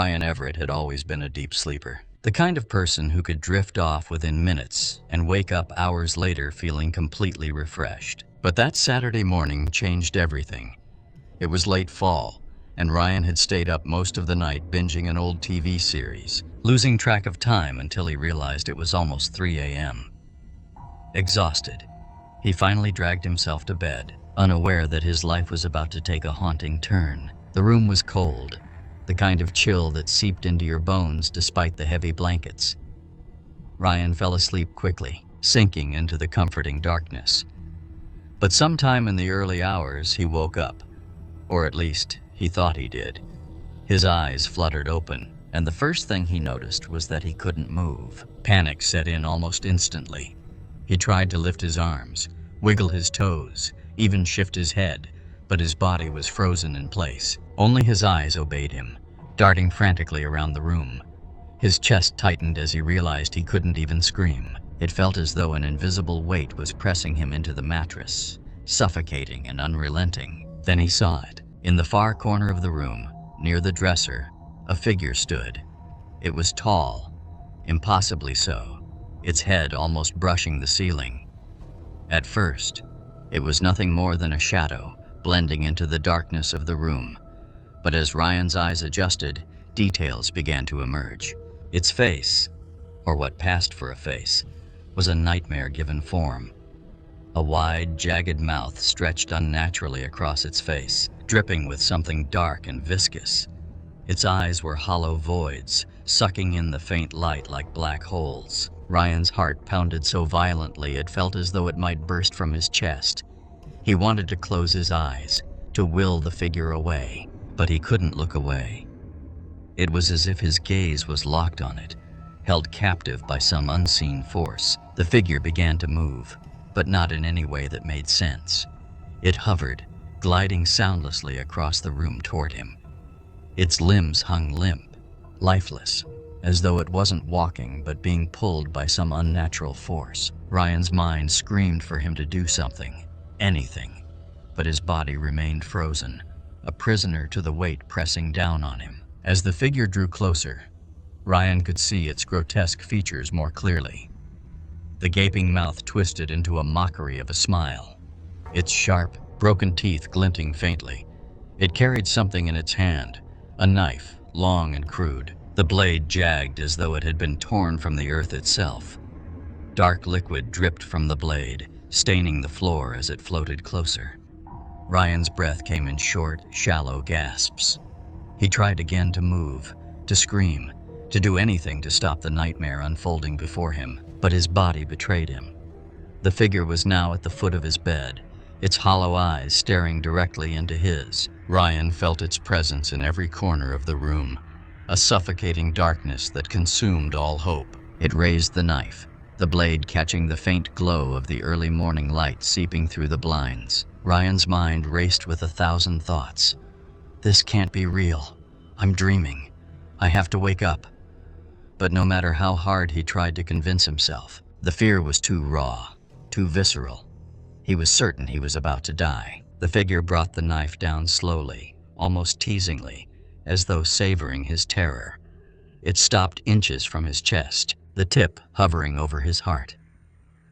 Ryan Everett had always been a deep sleeper. The kind of person who could drift off within minutes and wake up hours later feeling completely refreshed. But that Saturday morning changed everything. It was late fall, and Ryan had stayed up most of the night binging an old TV series, losing track of time until he realized it was almost 3 a.m. Exhausted, he finally dragged himself to bed, unaware that his life was about to take a haunting turn. The room was cold, the kind of chill that seeped into your bones despite the heavy blankets. Ryan fell asleep quickly, sinking into the comforting darkness. But sometime in the early hours, he woke up. Or at least, he thought he did. His eyes fluttered open, and the first thing he noticed was that he couldn't move. Panic set in almost instantly. He tried to lift his arms, wiggle his toes, even shift his head, but his body was frozen in place. Only his eyes obeyed him, darting frantically around the room. His chest tightened as he realized he couldn't even scream. It felt as though an invisible weight was pressing him into the mattress, suffocating and unrelenting. Then he saw it. In the far corner of the room, near the dresser, a figure stood. It was tall, impossibly so, its head almost brushing the ceiling. At first, it was nothing more than a shadow, blending into the darkness of the room. But as Ryan's eyes adjusted, details began to emerge. Its face, or what passed for a face, was a nightmare-given form. A wide, jagged mouth stretched unnaturally across its face, dripping with something dark and viscous. Its eyes were hollow voids, sucking in the faint light like black holes. Ryan's heart pounded so violently it felt as though it might burst from his chest. He wanted to close his eyes, to will the figure away, but he couldn't look away. It was as if his gaze was locked on it, held captive by some unseen force. The figure began to move, but not in any way that made sense. It hovered, gliding soundlessly across the room toward him. Its limbs hung limp, lifeless, as though it wasn't walking but being pulled by some unnatural force. Ryan's mind screamed for him to do something, anything, but his body remained frozen, a prisoner to the weight pressing down on him. As the figure drew closer, Ryan could see its grotesque features more clearly. The gaping mouth twisted into a mockery of a smile, its sharp, broken teeth glinting faintly. It carried something in its hand, a knife, long and crude. The blade jagged as though it had been torn from the earth itself. Dark liquid dripped from the blade, staining the floor as it floated closer. Ryan's breath came in short, shallow gasps. He tried again to move, to scream, to do anything to stop the nightmare unfolding before him, but his body betrayed him. The figure was now at the foot of his bed, its hollow eyes staring directly into his. Ryan felt its presence in every corner of the room, a suffocating darkness that consumed all hope. It raised the knife, the blade catching the faint glow of the early morning light seeping through the blinds. Ryan's mind raced with 1,000 thoughts. This can't be real. I'm dreaming. I have to wake up. But no matter how hard he tried to convince himself, the fear was too raw, too visceral. He was certain he was about to die. The figure brought the knife down slowly, almost teasingly, as though savoring his terror. It stopped inches from his chest, the tip hovering over his heart.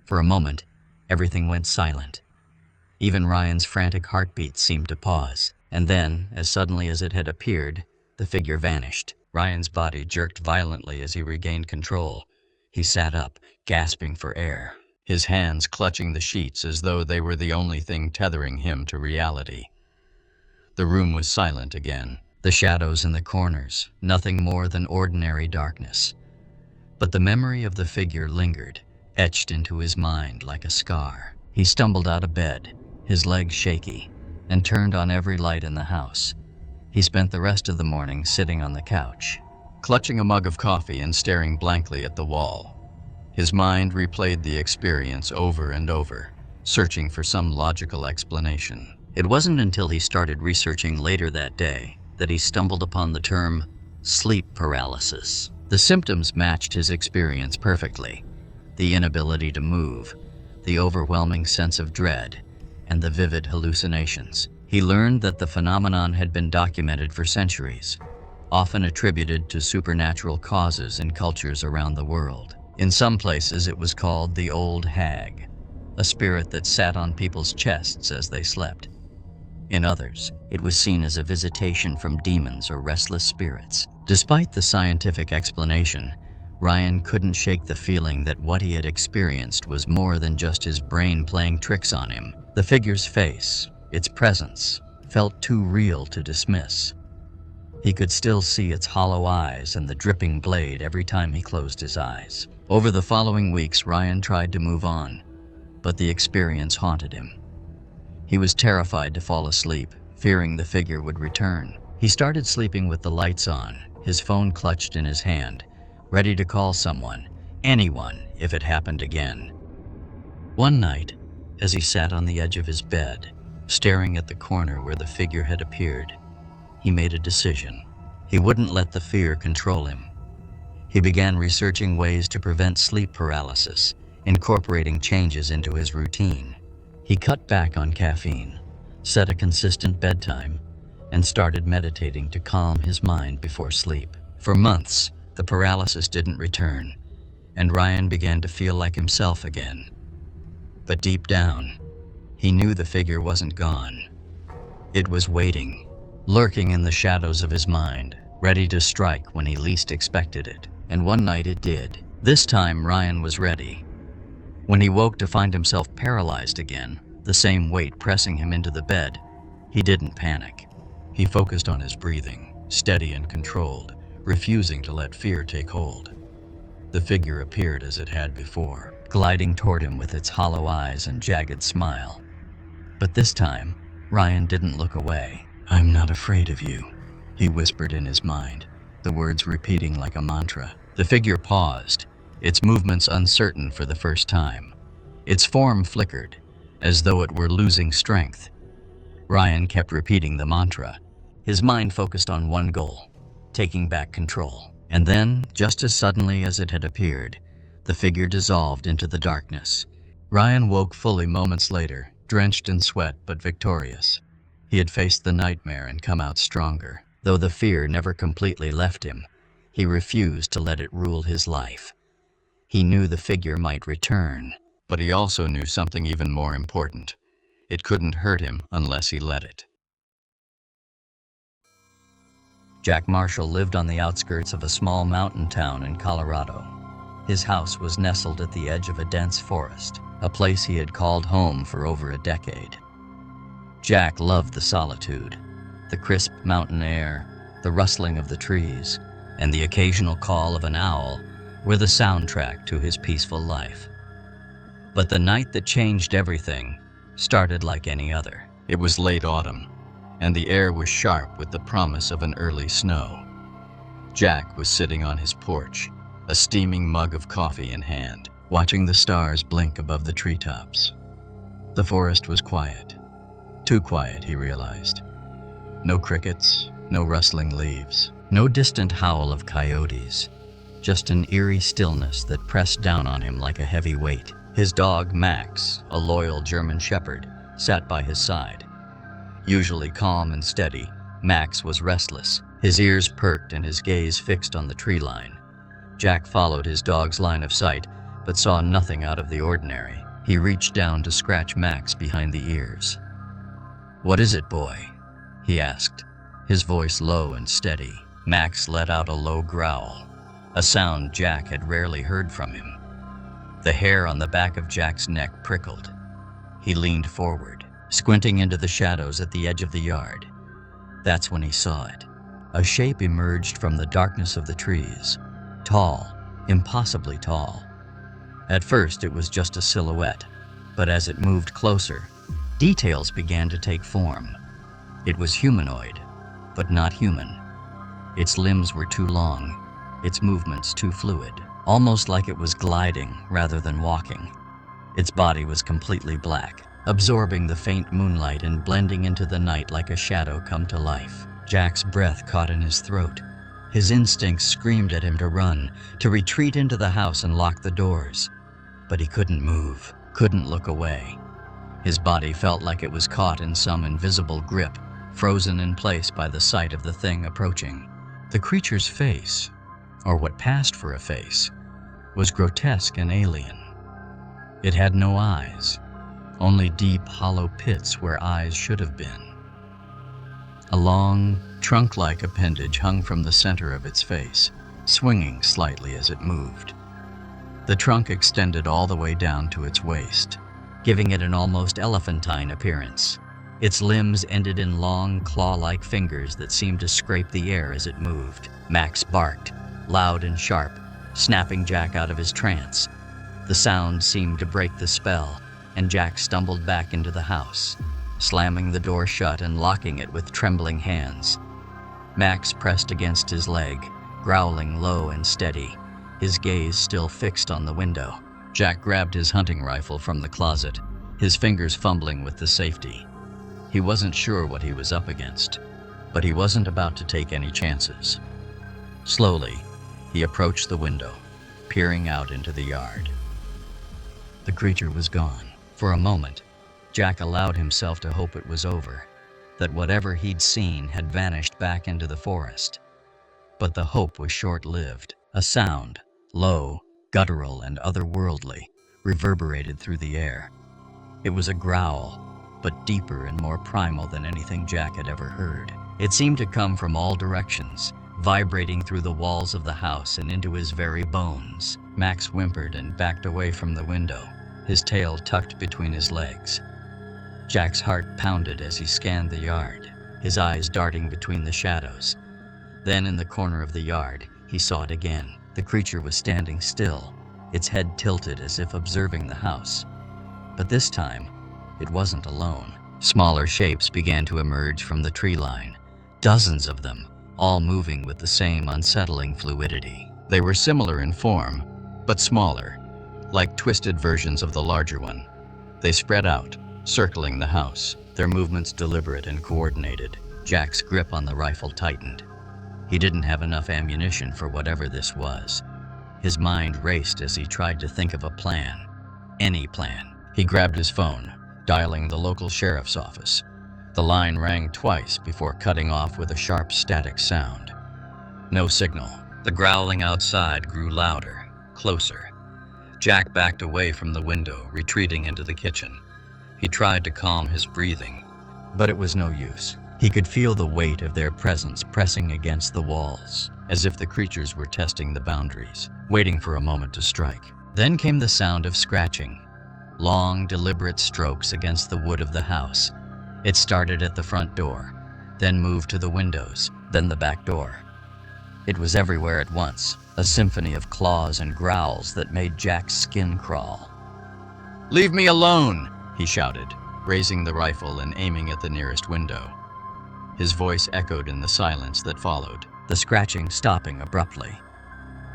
For a moment, everything went silent. Even Ryan's frantic heartbeat seemed to pause. And then, as suddenly as it had appeared, the figure vanished. Ryan's body jerked violently as he regained control. He sat up, gasping for air, his hands clutching the sheets as though they were the only thing tethering him to reality. The room was silent again. The shadows in the corners, nothing more than ordinary darkness. But the memory of the figure lingered, etched into his mind like a scar. He stumbled out of bed, his legs shaky, and turned on every light in the house. He spent the rest of the morning sitting on the couch, clutching a mug of coffee and staring blankly at the wall. His mind replayed the experience over and over, searching for some logical explanation. It wasn't until he started researching later that day that he stumbled upon the term sleep paralysis. The symptoms matched his experience perfectly: the inability to move, the overwhelming sense of dread, and the vivid hallucinations. He learned that the phenomenon had been documented for centuries. often attributed to supernatural causes in cultures around the world. In some places, it was called the Old Hag, a spirit that sat on people's chests as they slept. In others, it was seen as a visitation from demons or restless spirits. Despite the scientific explanation, Ryan couldn't shake the feeling that what he had experienced was more than just his brain playing tricks on him. The figure's face, its presence, felt too real to dismiss. He could still see its hollow eyes and the dripping blade every time he closed his eyes. Over the following weeks, Ryan tried to move on, but the experience haunted him. He was terrified to fall asleep, fearing the figure would return. He started sleeping with the lights on, his phone clutched in his hand, ready to call someone, anyone, if it happened again. One night, as he sat on the edge of his bed, staring at the corner where the figure had appeared, he made a decision. He wouldn't let the fear control him. He began researching ways to prevent sleep paralysis, incorporating changes into his routine. He cut back on caffeine, set a consistent bedtime, and started meditating to calm his mind before sleep. For months, the paralysis didn't return, and Ryan began to feel like himself again. But deep down, he knew the figure wasn't gone. It was waiting, lurking in the shadows of his mind, ready to strike when he least expected it. And one night it did. This time, Ryan was ready. When he woke to find himself paralyzed again, the same weight pressing him into the bed, he didn't panic. He focused on his breathing, steady and controlled, refusing to let fear take hold. The figure appeared as it had before, gliding toward him with its hollow eyes and jagged smile. But this time, Ryan didn't look away. "I'm not afraid of you," he whispered in his mind, the words repeating like a mantra. The figure paused, its movements uncertain for the first time. Its form flickered, as though it were losing strength. Ryan kept repeating the mantra, his mind focused on one goal, taking back control. And then, just as suddenly as it had appeared, the figure dissolved into the darkness. Ryan woke fully moments later, drenched in sweat but victorious. He had faced the nightmare and come out stronger. Though the fear never completely left him, he refused to let it rule his life. He knew the figure might return, but he also knew something even more important. It couldn't hurt him unless he let it. Jack Marshall lived on the outskirts of a small mountain town in Colorado. His house was nestled at the edge of a dense forest, a place he had called home for over a decade. Jack loved the solitude, the crisp mountain air, the rustling of the trees, and the occasional call of an owl were the soundtrack to his peaceful life. But the night that changed everything started like any other. It was late autumn, and the air was sharp with the promise of an early snow. Jack was sitting on his porch, a steaming mug of coffee in hand, watching the stars blink above the treetops. The forest was quiet. Too quiet, he realized. No crickets, no rustling leaves, no distant howl of coyotes, just an eerie stillness that pressed down on him like a heavy weight. His dog, Max, a loyal German shepherd, sat by his side. Usually calm and steady, Max was restless, his ears perked and his gaze fixed on the tree line. Jack followed his dog's line of sight, but saw nothing out of the ordinary. He reached down to scratch Max behind the ears. "What is it, boy?" he asked, his voice low and steady. Max let out a low growl, a sound Jack had rarely heard from him. The hair on the back of Jack's neck prickled. He leaned forward, squinting into the shadows at the edge of the yard. That's when he saw it. A shape emerged from the darkness of the trees, tall, impossibly tall. At first it was just a silhouette, but as it moved closer, details began to take form. It was humanoid, but not human. Its limbs were too long, its movements too fluid, almost like it was gliding rather than walking. Its body was completely black, absorbing the faint moonlight and blending into the night like a shadow come to life. Jack's breath caught in his throat. His instincts screamed at him to run, to retreat into the house and lock the doors. But he couldn't move, couldn't look away. His body felt like it was caught in some invisible grip, frozen in place by the sight of the thing approaching. The creature's face, or what passed for a face, was grotesque and alien. It had no eyes, only deep, hollow pits where eyes should have been. A long, trunk-like appendage hung from the center of its face, swinging slightly as it moved. The trunk extended all the way down to its waist, giving it an almost elephantine appearance. Its limbs ended in long, claw-like fingers that seemed to scrape the air as it moved. Max barked, loud and sharp, snapping Jack out of his trance. The sound seemed to break the spell, and Jack stumbled back into the house, slamming the door shut and locking it with trembling hands. Max pressed against his leg, growling low and steady, his gaze still fixed on the window. Jack grabbed his hunting rifle from the closet, his fingers fumbling with the safety. He wasn't sure what he was up against, but he wasn't about to take any chances. Slowly, he approached the window, peering out into the yard. The creature was gone. For a moment, Jack allowed himself to hope it was over, that whatever he'd seen had vanished back into the forest. But the hope was short-lived. A sound, low, guttural, and otherworldly, reverberated through the air. It was a growl, but deeper and more primal than anything Jack had ever heard. It seemed to come from all directions, vibrating through the walls of the house and into his very bones. Max whimpered and backed away from the window, his tail tucked between his legs. Jack's heart pounded as he scanned the yard, his eyes darting between the shadows. Then in the corner of the yard, he saw it again. The creature was standing still, its head tilted as if observing the house. But this time, it wasn't alone. Smaller shapes began to emerge from the tree line, dozens of them, all moving with the same unsettling fluidity. They were similar in form, but smaller, like twisted versions of the larger one. They spread out, circling the house, their movements deliberate and coordinated. Jack's grip on the rifle tightened. He didn't have enough ammunition for whatever this was. His mind raced as he tried to think of a plan. Any plan. He grabbed his phone, dialing the local sheriff's office. The line rang twice before cutting off with a sharp static sound. No signal. The growling outside grew louder, closer. Jack backed away from the window, retreating into the kitchen. He tried to calm his breathing, but it was no use. He could feel the weight of their presence pressing against the walls, as if the creatures were testing the boundaries, waiting for a moment to strike. Then came the sound of scratching, long, deliberate strokes against the wood of the house. It started at the front door, then moved to the windows, then the back door. It was everywhere at once, a symphony of claws and growls that made Jack's skin crawl. "Leave me alone!" he shouted, raising the rifle and aiming at the nearest window. His voice echoed in the silence that followed, the scratching stopping abruptly.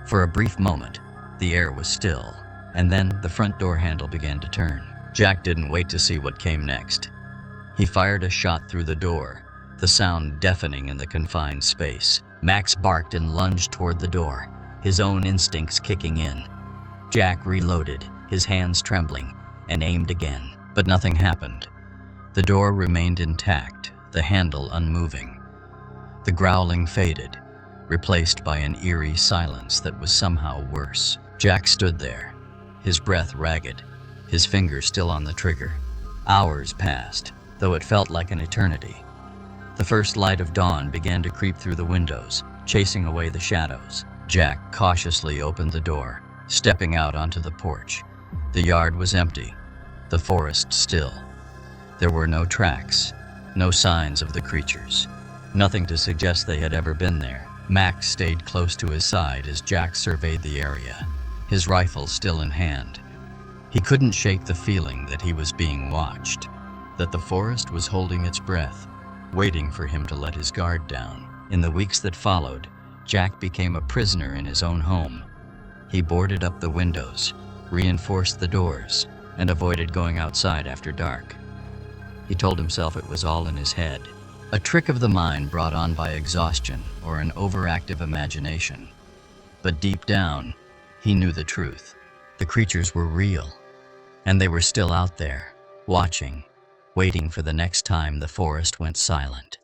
For a brief moment, the air was still, and then the front door handle began to turn. Jack didn't wait to see what came next. He fired a shot through the door, the sound deafening in the confined space. Max barked and lunged toward the door, his own instincts kicking in. Jack reloaded, his hands trembling, and aimed again, but nothing happened. The door remained intact, the handle unmoving. The growling faded, replaced by an eerie silence that was somehow worse. Jack stood there, his breath ragged, his finger still on the trigger. Hours passed, though it felt like an eternity. The first light of dawn began to creep through the windows, chasing away the shadows. Jack cautiously opened the door, stepping out onto the porch. The yard was empty, the forest still. There were no tracks, no signs of the creatures, nothing to suggest they had ever been there. Max stayed close to his side as Jack surveyed the area, his rifle still in hand. He couldn't shake the feeling that he was being watched, that the forest was holding its breath, waiting for him to let his guard down. In the weeks that followed, Jack became a prisoner in his own home. He boarded up the windows, reinforced the doors, and avoided going outside after dark. He told himself it was all in his head, a trick of the mind brought on by exhaustion or an overactive imagination. But deep down, he knew the truth. The creatures were real, and they were still out there, watching, waiting for the next time the forest went silent.